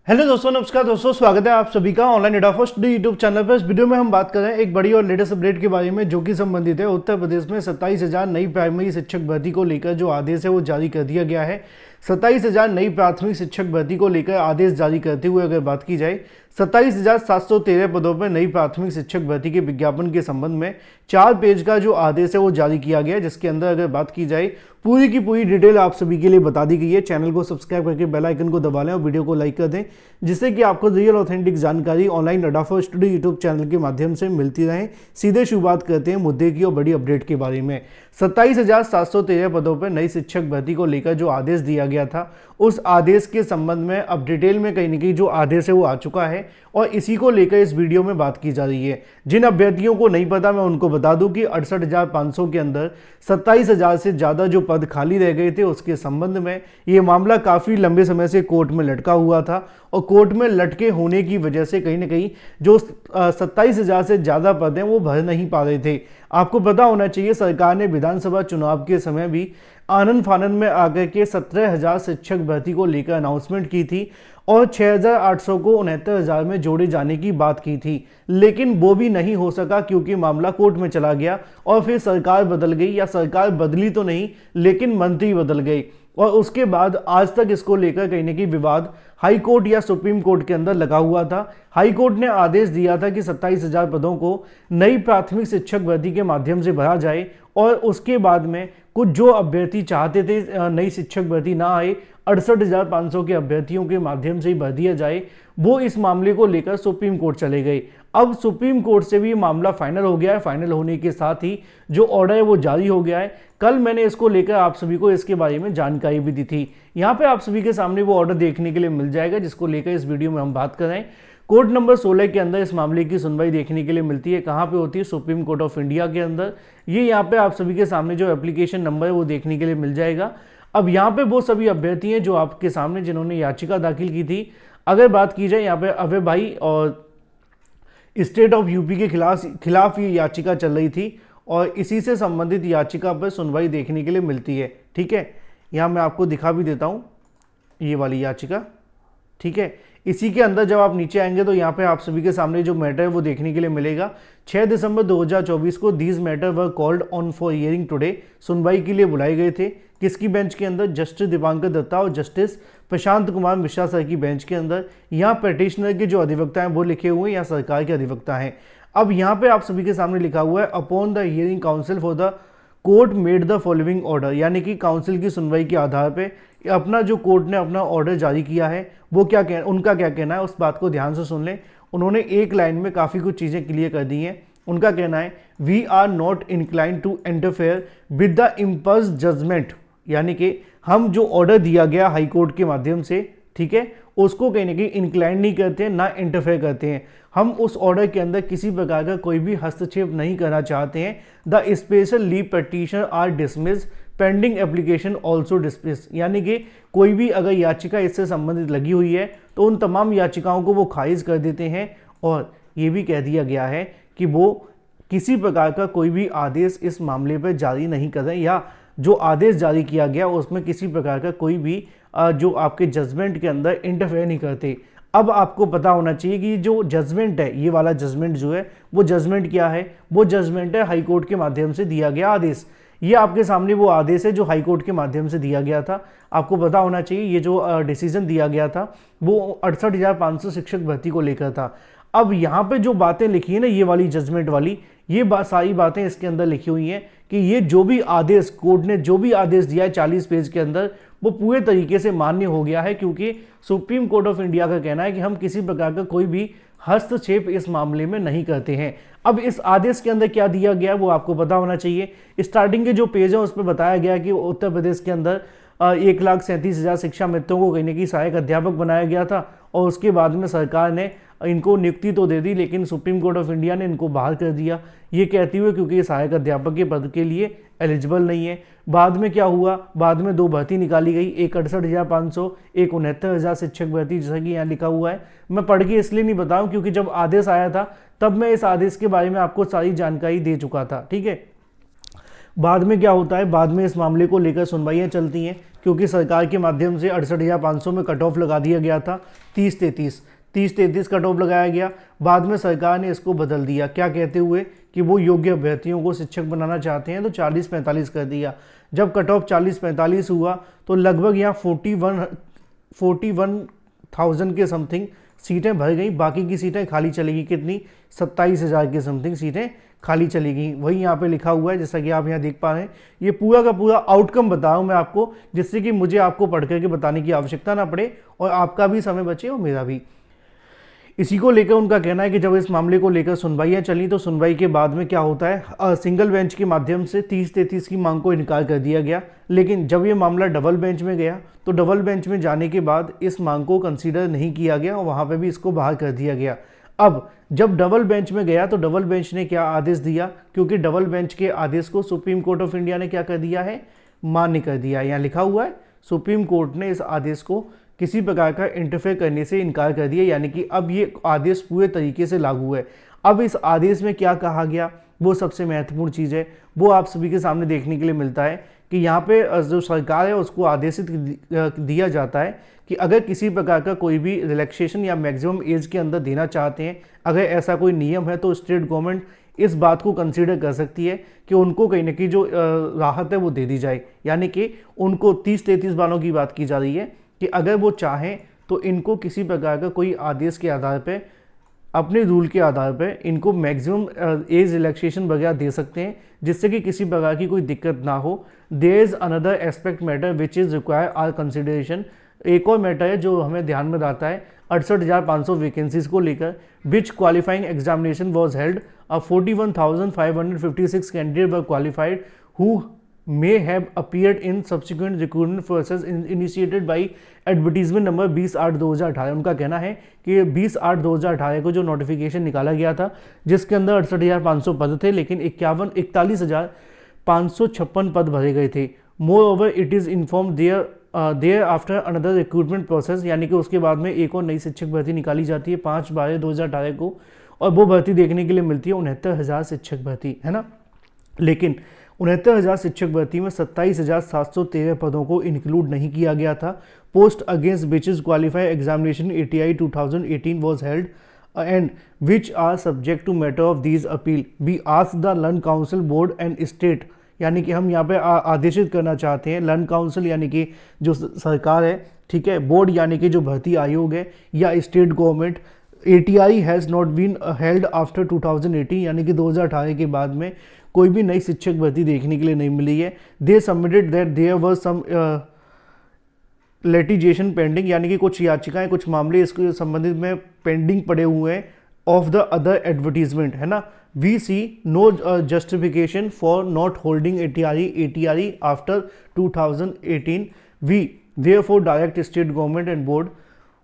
Hello दोस्तों, नमस्कार दोस्तों, स्वागत है आप सभी का online data first YouTube channel पर। इस वीडियो में हम बात कर रहे हैं एक बड़ी और लेटेस्ट अपडेट के बारे में, जो कि संबंधित है उत्तर प्रदेश में 27,000 नई प्राइमरी शिक्षक भर्ती को लेकर जो आदेश है वो जारी कर दिया गया है। 27,000 नई प्राथमिक शिक्षक भर्ती को लेकर आदेश जारी करते हुए अगर बात की जाए, 27,713 पदों पर नई प्राथमिक शिक्षक भर्ती के विज्ञापन के संबंध में 4 पेज का जो आदेश है वो जारी किया गया है, जिसके अंदर अगर बात की जाए पूरी की पूरी डिटेल आप सभी के लिए बता दी गई है। चैनल को सब्सक्राइब करके बेल आइकन को दबा लें और वीडियो को लाइक कर दें, जिससे कि आपको रियल ऑथेंटिक जानकारी online data first study YouTube channel के माध्यम से मिलती रहे। सीधे शुरुआत करते हैं मुद्दे की और बड़ी अपडेट के बारे में। 27,713 पदों पर नई शिक्षक भर्ती को लेकर जो आदेश दिया गया था, उस आदेश के संबंध में अब डिटेल में कहीं ना कहीं जो आदेश है वो आ चुका है और इसी को लेकर इस वीडियो में बात की जा रही है। जिन अभ्यर्थियों को नहीं पता, मैं उनको बता दूं कि 68,500 के अंदर 27,000 से ज़्यादा जो पद खाली रह गए थे, उसके संबंध में ये मामला काफ़ी लंबे समय से कोर्ट में लटका हुआ था और कोर्ट में लटके होने की वजह से कहीं ना कहीं जो 27,000 से ज़्यादा पद हैं वो भर नहीं पा रहे थे। आपको पता होना चाहिए, सरकार ने विधानसभा चुनाव के समय भी आनन फानन में आकर के 17,000 शिक्षक भर्ती को लेकर अनाउंसमेंट की थी और 6,800 को 69,000 में जोड़े जाने की बात की थी, लेकिन वो भी नहीं हो सका क्योंकि मामला कोर्ट में चला गया और फिर सरकार बदल गई, या सरकार बदली तो नहीं लेकिन मंत्री बदल गए और उसके बाद आज तक इसको लेकर कहीं ना कहीं विवाद हाई कोर्ट या सुप्रीम कोर्ट के अंदर लगा हुआ था। हाई कोर्ट ने आदेश दिया था कि 27,000 पदों को नई प्राथमिक शिक्षक भर्ती के माध्यम से भरा जाए और उसके बाद में कुछ जो अभ्यर्थी चाहते थे नई शिक्षक भर्ती ना आए, 68,500 के अभ्यर्थियों के माध्यम से ही भर दिया जाए, वो इस मामले को लेकर सुप्रीम कोर्ट चले गए। अब सुप्रीम कोर्ट से भी मामला फाइनल हो गया है। फाइनल होने के साथ ही जो ऑर्डर है वो जारी हो गया है। कल मैंने इसको लेकर आप सभी को इसके बारे में जानकारी भी दी थी। यहाँ पे आप सभी के सामने वो ऑर्डर देखने के लिए मिल जाएगा, जिसको लेकर इस वीडियो में हम बात कर रहे हैं। कोर्ट नंबर 16 के अंदर इस मामले की सुनवाई देखने के लिए मिलती है। कहाँ पे होती है? सुप्रीम कोर्ट ऑफ इंडिया के अंदर। ये यहाँ पे आप सभी के सामने जो एप्लीकेशन नंबर है वो देखने के लिए मिल जाएगा। अब यहाँ पे वो सभी अभ्यर्थी हैं जो आपके सामने जिन्होंने याचिका दाखिल की थी। अगर बात की जाए यहाँ पे अभय भाई और स्टेट ऑफ यूपी के खिलाफ ये याचिका चल रही थी और इसी से संबंधित याचिका पर सुनवाई देखने के लिए मिलती है। ठीक है, यहाँ मैं आपको दिखा भी देता हूँ ये वाली याचिका। ठीक है, इसी के अंदर जब आप नीचे आएंगे तो यहाँ पे आप सभी के सामने जो मैटर है वो देखने के लिए मिलेगा। 6 दिसंबर 2024 को these matter were called on for hearing today. सुनवाई के लिए बुलाए गए थे। किसकी बेंच के अंदर? जस्टिस दीपांकर दत्ता और जस्टिस प्रशांत कुमार मिश्रा सर की बेंच के अंदर। यहाँ पेटिशनर के जो अधिवक्ता हैं वो लिखे हुए हैं, या सरकार के अधिवक्ता हैं। अब यहाँ पे आप सभी के सामने लिखा हुआ है, upon the hearing council for the court made the following order, यानी कि काउंसिल की सुनवाई के आधार पे अपना जो कोर्ट ने अपना ऑर्डर जारी किया है वो उनका क्या कहना है, उस बात को ध्यान से सुन लें। उन्होंने एक लाइन में काफ़ी कुछ चीज़ें क्लियर कर दी हैं। उनका कहना है, we are not incline to interfere with the इम्पल्स जजमेंट, यानी कि हम जो ऑर्डर दिया गया हाई कोर्ट के माध्यम से, ठीक है, उसको कहीं ना कहीं इंक्लाइन नहीं करते हैं, ना इंटरफेयर करते हैं। हम उस ऑर्डर के अंदर किसी प्रकार का कोई भी हस्तक्षेप नहीं करना चाहते हैं। The special leave petitioner are dismiss pending application also dismiss, यानी कि कोई भी अगर याचिका इससे संबंधित लगी हुई है तो उन तमाम याचिकाओं को वो खारिज कर देते हैं। और ये भी कह दिया गया है कि वो किसी प्रकार का कोई भी आदेश इस मामले पर जारी नहीं कर रहे, या जो आदेश जारी किया गया उसमें किसी प्रकार का कोई भी जो आपके जजमेंट के अंदर इंटरफेयर नहीं करते। अब आपको पता होना चाहिए कि जो जजमेंट है, ये वाला जजमेंट जो है वो जजमेंट क्या है? वो जजमेंट है हाई कोर्ट के माध्यम से दिया गया आदेश। ये आपके सामने वो आदेश है जो हाई कोर्ट के माध्यम से दिया गया था। आपको पता होना चाहिए ये जो डिसीजन दिया गया था वो 68,500 शिक्षक भर्ती को लेकर था। अब यहाँ पे जो बातें लिखी है ना, ये वाली जजमेंट वाली, ये सारी बातें इसके अंदर लिखी हुई हैं कि ये जो भी आदेश कोर्ट ने जो भी आदेश दिया है 40 पेज के अंदर, वो पूरे तरीके से मान्य हो गया है, क्योंकि सुप्रीम कोर्ट ऑफ इंडिया का कहना है कि हम किसी प्रकार का कोई भी हस्तक्षेप इस मामले में नहीं करते हैं। अब इस आदेश के अंदर क्या दिया गया है वो आपको पता होना चाहिए। स्टार्टिंग के जो पेज है उस पर बताया गया कि उत्तर प्रदेश के अंदर 1,37,000 शिक्षा मित्रों को कहीं ना कहीं सहायक अध्यापक बनाया गया था और उसके बाद में सरकार ने इनको नियुक्ति तो दे दी, लेकिन सुप्रीम कोर्ट ऑफ इंडिया ने इनको बाहर कर दिया, ये कहते हुए क्योंकि ये सहायक अध्यापक के पद के लिए एलिजिबल नहीं है। बाद में क्या हुआ? बाद में 2 भर्ती निकाली गई, एक 68,500, एक 69,000 शिक्षक भर्ती, जैसा कि यहाँ लिखा हुआ है। मैं पढ़ के इसलिए नहीं बताऊँ क्योंकि जब आदेश आया था तब मैं इस आदेश के बारे में आपको सारी जानकारी दे चुका था। ठीक है, बाद में क्या होता है, बाद में इस मामले को लेकर सुनवाइयाँ चलती हैं, क्योंकि सरकार के माध्यम से 68,500 में कट ऑफ लगा दिया गया था, 30-33 कट ऑफ लगाया गया। बाद में सरकार ने इसको बदल दिया, क्या कहते हुए कि वो योग्य अभ्यर्थियों को शिक्षक बनाना चाहते हैं, तो 40-45 कर दिया। जब कट ऑफ 40-45 हुआ तो लगभग यहाँ 41,000 के समथिंग सीटें भर गई, बाकी की सीटें खाली चलेगी। कितनी? 27,000 के समथिंग सीटें खाली चली गई। वही यहाँ पे लिखा हुआ है, जैसा कि आप यहाँ देख पा रहे हैं। ये पूरा का पूरा आउटकम बता रहा हूँ मैं आपको, जिससे कि मुझे आपको पढ़ करके बताने की आवश्यकता ना पड़े और आपका भी समय बचे और मेरा भी। इसी को लेकर उनका कहना है कि जब इस मामले को लेकर सुनवाइयाँ चली तो सुनवाई के बाद में क्या होता है, सिंगल बेंच के माध्यम से 30-33 की मांग को इनकार कर दिया गया। लेकिन जब ये मामला डबल बेंच में गया तो डबल बेंच में जाने के बाद इस मांग को कंसीडर नहीं किया गया और वहाँ पे भी इसको बाहर कर दिया गया। अब जब डबल बेंच में गया तो डबल बेंच ने क्या आदेश दिया, क्योंकि डबल बेंच के आदेश को सुप्रीम कोर्ट ऑफ इंडिया ने क्या कर दिया है, मान्य कर दिया है। यहाँ लिखा हुआ है सुप्रीम कोर्ट ने इस आदेश को किसी प्रकार का इंटरफेयर करने से इनकार कर दिया, यानी कि अब ये आदेश पूरे तरीके से लागू है। अब इस आदेश में क्या कहा गया, वो सबसे महत्वपूर्ण चीज़ है, वो आप सभी के सामने देखने के लिए मिलता है कि यहाँ पे जो सरकार है उसको आदेशित दिया जाता है कि अगर किसी प्रकार का कोई भी रिलैक्सेशन या मैक्सिमम एज के अंदर देना चाहते हैं, अगर ऐसा कोई नियम है तो स्टेट गवर्नमेंट इस बात को कंसीडर कर सकती है कि उनको कहीं ना कहीं जो राहत है वो दे दी जाए। यानी कि उनको 30-33 बालों की बात की जा रही है कि अगर वो चाहें तो इनको किसी प्रकार का कोई आदेश के आधार पे, अपने रूल के आधार पे इनको मैक्सिमम एज रिलैक्सेशन वगैरह दे सकते हैं, जिससे कि किसी प्रकार की कोई दिक्कत ना हो। There is another aspect matter which is require our consideration. एक और मैटर है जो हमें ध्यान में आता है 68,500 वैकेंसीज को लेकर, which qualifying examination was held. 41,556 candidate were qualified who may have appeared in subsequent recruitment process initiated by advertisement number 20/8/2018। उनका कहना है कि 20/8/2018 को जो नोटिफिकेशन निकाला गया था जिसके अंदर 68,500 पद थे, लेकिन 41,556 पद भरे गए थे। More over it is inform there after another recruitment process, यानी कि उसके बाद में एक और नई शिक्षक भर्ती निकाली जाती है 5/12/2018 को, और वो भर्ती देखने के लिए मिलती है 69,000 शिक्षक भर्ती, है ना। लेकिन 69,000 शिक्षक भर्ती में 27,713 पदों को इंक्लूड नहीं किया गया था। Post against which is qualify examination ATI 2018 was held and which are subject to matter of these appeal be ask the learned counsel board and state. यानी कि हम यहाँ पे आदेशित करना चाहते हैं लर्न काउंसिल यानी कि जो सरकार है, ठीक है, बोर्ड यानी कि जो भर्ती आयोग है, या state government. ATI has not been held after 2018, यानी कि 2018 के बाद में कोई भी नई शिक्षक भर्ती देखने के लिए नहीं मिली है। They submitted that there were some litigation pending, यानी कि कुछ याचिकाएं, कुछ मामले इसके संबंधित में पेंडिंग पड़े हुए हैं ऑफ द अदर एडवर्टीजमेंट, है ना। We see no justification for not holding ATI after 2018। We therefore direct state government and board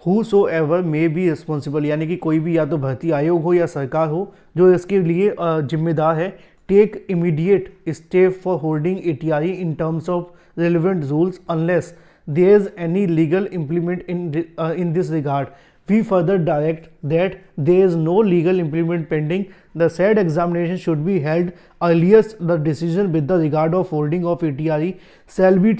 whosoever may be responsible, यानी कि कोई भी या तो भर्ती आयोग हो या सरकार हो जो इसके लिए जिम्मेदार है, take immediate step for holding ATI in terms of relevant rules unless there is any legal impediment in this regard. We further direct that there is no legal impediment pending. The said examination should be held earliest. The decision with the regard of holding of ATI shall be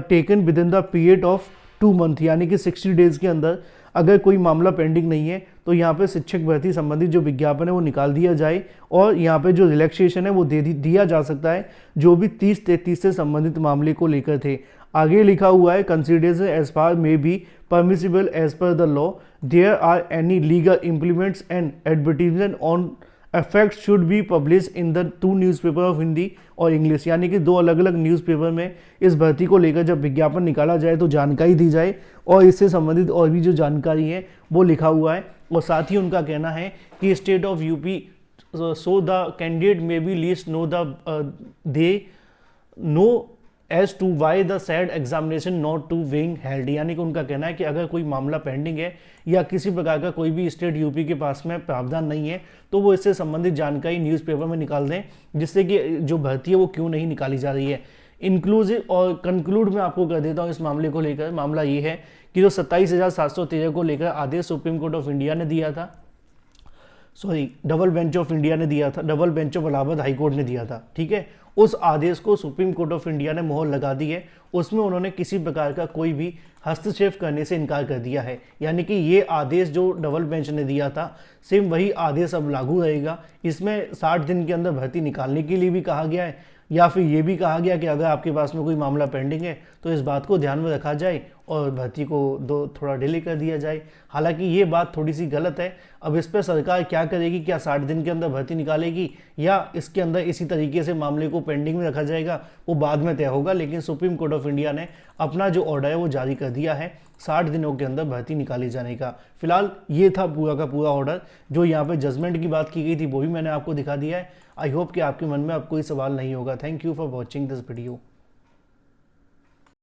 taken within the period of 2 month, यानी कि 60 days के अंदर अगर कोई मामला pending नहीं है तो यहाँ पे शिक्षक भर्ती संबंधित जो विज्ञापन है वो निकाल दिया जाए, और यहाँ पे जो रिलैक्सेशन है वो दिया जा सकता है जो भी 30-33 से संबंधित मामले को लेकर थे। आगे लिखा हुआ है consideration as far may be permissible as per the law, there are any legal impediments and advertisement on effect should be publish in the 2 newspaper of Hindi और इंग्लिश, यानी कि 2 अलग अलग न्यूज़पेपर में इस भर्ती को लेकर जब विज्ञापन निकाला जाए तो जानकारी दी जाए, और इससे संबंधित और भी जो जानकारी है वो लिखा हुआ है। और साथ ही उनका कहना है कि state of UP so the candidate may be least know they know as to why the said examination not to being held, यानी कि उनका कहना है कि अगर कोई मामला पेंडिंग है या किसी प्रकार का कोई भी स्टेट यूपी के पास में प्रावधान नहीं है तो वो इससे संबंधित जानकारी न्यूज़पेपर में निकाल दें, जिससे कि जो भर्ती है वो क्यों नहीं निकाली जा रही है। इंक्लूसिव और कंक्लूड में आपको कर देता हूँ इस मामले को लेकर। मामला ये है कि जो 27,713 को लेकर आदेश सुप्रीम कोर्ट ऑफ इंडिया ने दिया था, sorry double bench of India ने दिया था, double bench of Allahabad high court ने दिया था, ठीक है, उस आदेश को सुप्रीम कोर्ट ऑफ इंडिया ने मोहर लगा दी है। उसमें उन्होंने किसी प्रकार का कोई भी हस्तक्षेप करने से इनकार कर दिया है। यानी कि ये आदेश जो डबल बेंच ने दिया था, सेम वही आदेश अब लागू रहेगा। इसमें 60 दिन के अंदर भर्ती निकालने के लिए भी कहा गया है, या फिर ये भी कहा गया कि अगर आपके पास में कोई मामला पेंडिंग है तो इस बात को ध्यान में रखा जाए और भर्ती को थोड़ा डिले कर दिया जाए। हालांकि ये बात थोड़ी सी गलत है। अब इस पर सरकार क्या करेगी, क्या 60 दिन के अंदर भर्ती निकालेगी या इसके अंदर इसी तरीके से मामले को पेंडिंग में रखा जाएगा, वो बाद में तय होगा। लेकिन सुप्रीम कोर्ट ऑफ इंडिया ने अपना जो ऑर्डर है वो जारी कर दिया है 60 दिनों के अंदर भर्ती निकाली जाने का। फिलहाल ये था पूरा का पूरा ऑर्डर। जो यहाँ पे जजमेंट की बात की गई थी वो भी मैंने आपको दिखा दिया है। आई होप कि आपके मन में अब कोई सवाल नहीं होगा। Thank you for watching this video.